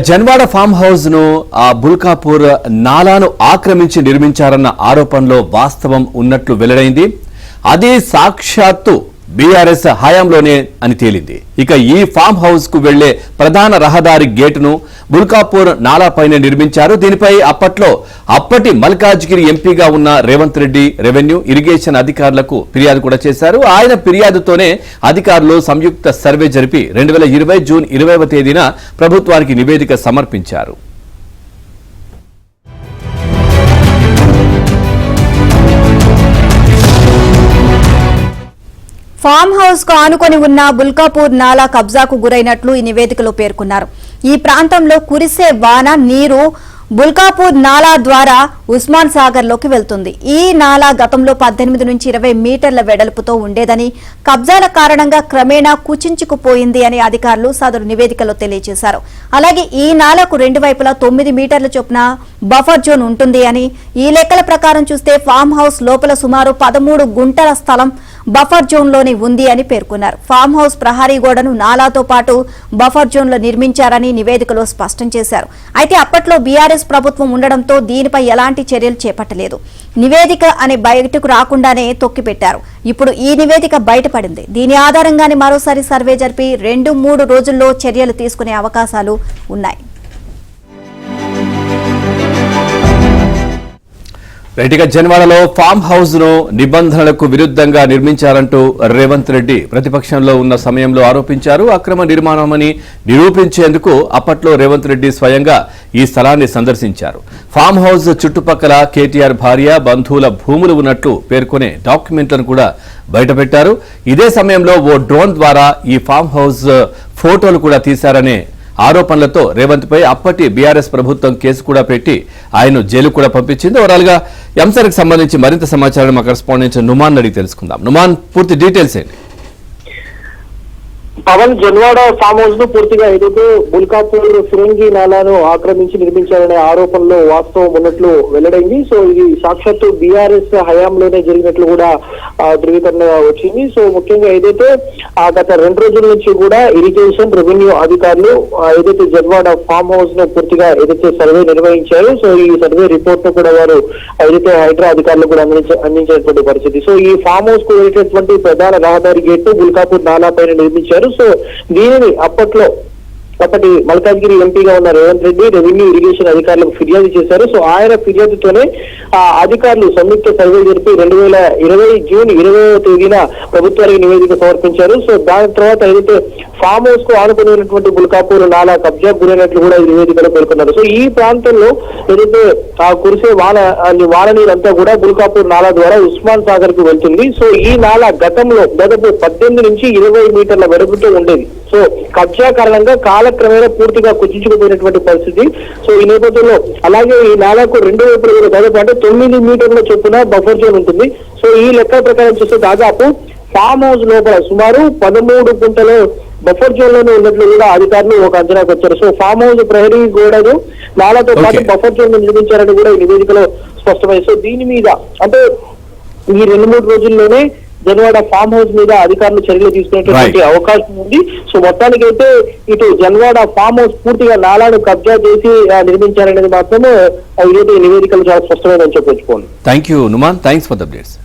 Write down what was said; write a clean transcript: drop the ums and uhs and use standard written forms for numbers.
Janwada farm house ను బుల్కాపూర్ నాలాను ఆక్రమించి నిర్మించారన్న ఆరోపణలో వాస్తవం ఉన్నట్లు వెల్లడైంది. అది సాక్షాత్తు బీఆర్ఎస్ హయాంలోనే అని తేలింది. ఇక ఈ ఫామ్ హౌస్ కు వెళ్లే ప్రధాన రహదారి గేటును బుల్కాపూర్ నాలాపైనే నిర్మించారు. దీనిపై అప్పటి మల్కాజ్గిరి ఎంపీగా ఉన్న రేవంత్ రెడ్డి రెవెన్యూ ఇరిగేషన్ అధికారులకు ఫిర్యాదు కూడా చేశారు. ఆయన ఫిర్యాదుతోనే అధికారులు సంయుక్త సర్వే జరిపి 2020 జూన్ 20వ తేదీన ప్రభుత్వానికి నివేదిక సమర్పించారు. ఫామ్ హౌస్ కు ఆనుకొని ఉన్న బుల్కాపూర్ నాలా కబ్జాకు గురైనట్లు ఈ నివేదికలో పేర్కొన్నారు. ఈ ప్రాంతంలో కురిసే వాన నీరు బుల్కాపూర్ నాలా ద్వారా ఉస్మాన్ సాగర్ లోకి వెళ్తుంది. ఈ నాలా గతంలో 18 నుంచి 20 మీటర్ల వెడల్పుతో ఉండేదని, కబ్జాల కారణంగా క్రమేణా కుచించుకుపోయింది అని అధికారులు సదరు నివేదికలో తెలియజేశారు. అలాగే ఈ నాలకు 2 వైపులా 9 మీటర్ల చొప్పున బఫర్ జోన్ ఉంటుంది అని, ఈ లెక్కల ప్రకారం చూస్తే ఫామ్ హౌస్ లోపల సుమారు 13 గుంటల స్థలం బఫర్ జోన్ లోనే ఉంది అని పేర్కొన్నారు. ఫామ్ హౌస్ ప్రహారీ గోడను నాలాతో పాటు బఫర్ జోన్ లో నిర్మించారని నివేదికలో స్పష్టం చేశారు. అయితే అప్పట్లో బీఆర్ఎస్ ప్రభుత్వం ఉండడంతో దీనిపై ఎలాంటి చర్యలు చేపట్టలేదు. నివేదిక అని బయటకు రాకుండానే తొక్కిపెట్టారు. ఇప్పుడు ఈ నివేదిక బయటపడింది. దీని ఆధారంగానే మరోసారి సర్వే జరిపి 2-3 రోజుల్లో చర్యలు తీసుకునే అవకాశాలు ఉన్నాయి. రైట్గా జన్వాడలో ఫామ్ హౌస్ ను నిబంధనలకు విరుద్ధంగా నిర్మించారంటూ రేవంత్ రెడ్డి ప్రతిపక్షంలో ఉన్న సమయంలో ఆరోపించారు. అక్రమ నిర్మాణమని నిరూపించేందుకు అప్పట్లో రేవంత్ రెడ్డి స్వయంగా ఈ స్థలాన్ని సందర్శించారు. ఫామ్ హౌస్ చుట్టుపక్కల కేటీఆర్ భార్య బంధువుల భూములు ఉన్నట్లు పేర్కొనే డాక్యుమెంట్లను కూడా బయటపెట్టారు. ఇదే సమయంలో ఓ డ్రోన్ ద్వారా ఈ ఫామ్ హౌస్ ఫోటోలు కూడా తీశారనే ఆరోపణలతో రేవంత్ పై అప్పటి బీఆర్ఎస్ ప్రభుత్వం కేసు కూడా పెట్టి ఆయన జైలు కూడా పంపించింది. ఓవరాల్ గా ఈ అంశానికి సంబంధించి మరింత సమాచారం మా కరెస్పాండెంట్ నుమాన్ అడిగి తెలుసుకుందాం. నుమాన్, పూర్తి డీటెయిల్స్ ఏంటి? పవన్, జన్వాడ ఫామ్ హౌస్ ను పూర్తిగా ఏదైతే బుల్కాపూర్ ఫిరంగి నాలాను ఆక్రమించి నిర్మించారనే ఆరోపణలో వాస్తవం ఉన్నట్లు వెల్లడైంది. సో ఇది సాక్షాత్తు బీఆర్ఎస్ హయాంలోనే జరిగినట్లు కూడా ధృవీకరణ వచ్చింది. సో ముఖ్యంగా ఏదైతే గత 2 రోజుల నుంచి కూడా ఇరిగేషన్ రెవెన్యూ అధికారులు ఏదైతే జన్వాడ ఫామ్ హౌస్ ను పూర్తిగా ఏదైతే సర్వే నిర్వహించారో, సో ఈ సర్వే రిపోర్ట్ ను కూడా వారు ఏదైతే హైడ్రా అధికారులు కూడా అందించినటువంటి పరిస్థితి. సో ఈ ఫామ్ హౌస్ కు వెళ్ళేటటువంటి ప్రధాన రహదారి గేట్ బుల్కాపూర్ నాలా పైన నిర్మించారు. సో దీనిని అప్పటి మల్కాజ్గిరి ఎంపీగా ఉన్న రేవంత్ రెడ్డి రెవెన్యూ ఇరిగేషన్ అధికారులకు ఫిర్యాదు చేశారు. సో ఆయన ఫిర్యాదుతోనే అధికారులు సంయుక్త సర్వే జరిపి 2020 జూన్ 20వ తేదీన ప్రభుత్వానికి నివేదిక సమర్పించారు. సో దాని తర్వాత ఏదైతే ఫామ్ హౌస్ కు ఆనుకున్నటువంటి బుల్కాపూర్ నాలా కబ్జా గురైనట్లు కూడా ఈ నివేదికలో పేర్కొన్నారు. సో ఈ ప్రాంతంలో ఏదైతే కురిసే వాన నీరంతా కూడా బుల్కాపూర్ నాలా ద్వారా ఉస్మాన్ సాగర్ కు వెళ్తుంది. సో ఈ నాలా గతంలో దాదాపు 18 నుంచి 20 మీటర్ల వెడల్పుతో ఉండేది. సో కబ్జా కారణంగా కాలక్రమేణా పూర్తిగా కుచించుకుపోయినటువంటి పరిస్థితి. సో ఈ నేపథ్యంలో అలాగే ఈ నాలకు 2 వైపులు కూడా దాదాపు అంటే 9 మీటర్ల చొప్పున బఫర్ జోన్ ఉంటుంది. సో ఈ లెక్క ప్రకారం చూస్తే దాదాపు ఫామ్ హౌస్ లోపల సుమారు 13 గుంటల బఫర్ జోన్ లోనే ఉన్నట్లు కూడా అధికారులు ఒక అంచనాకు వచ్చారు. సో ఫామ్ హౌస్ ప్రహరీ గోడను నాలతో పాటు బఫర్ జోన్ నిర్మించారని కూడా ఈ నివేదికలో స్పష్టమైంది. సో దీని మీద అంటే ఈ 2-3 రోజుల్లోనే జన్వాడ ఫామ్ హౌస్ మీద అధికారులు చర్యలు తీసుకునేటువంటి అవకాశం ఉంది. సో మొత్తానికైతే ఇటు జన్వాడ ఫామ్ హౌస్ పూర్తిగా నాలాను కబ్జా చేసి నిర్మించారనేది మాత్రమే ఈ నివేదికలు చాలా స్పష్టమైనని చెప్పొచ్చుకోండి. Thank you Numan, thanks for the updates.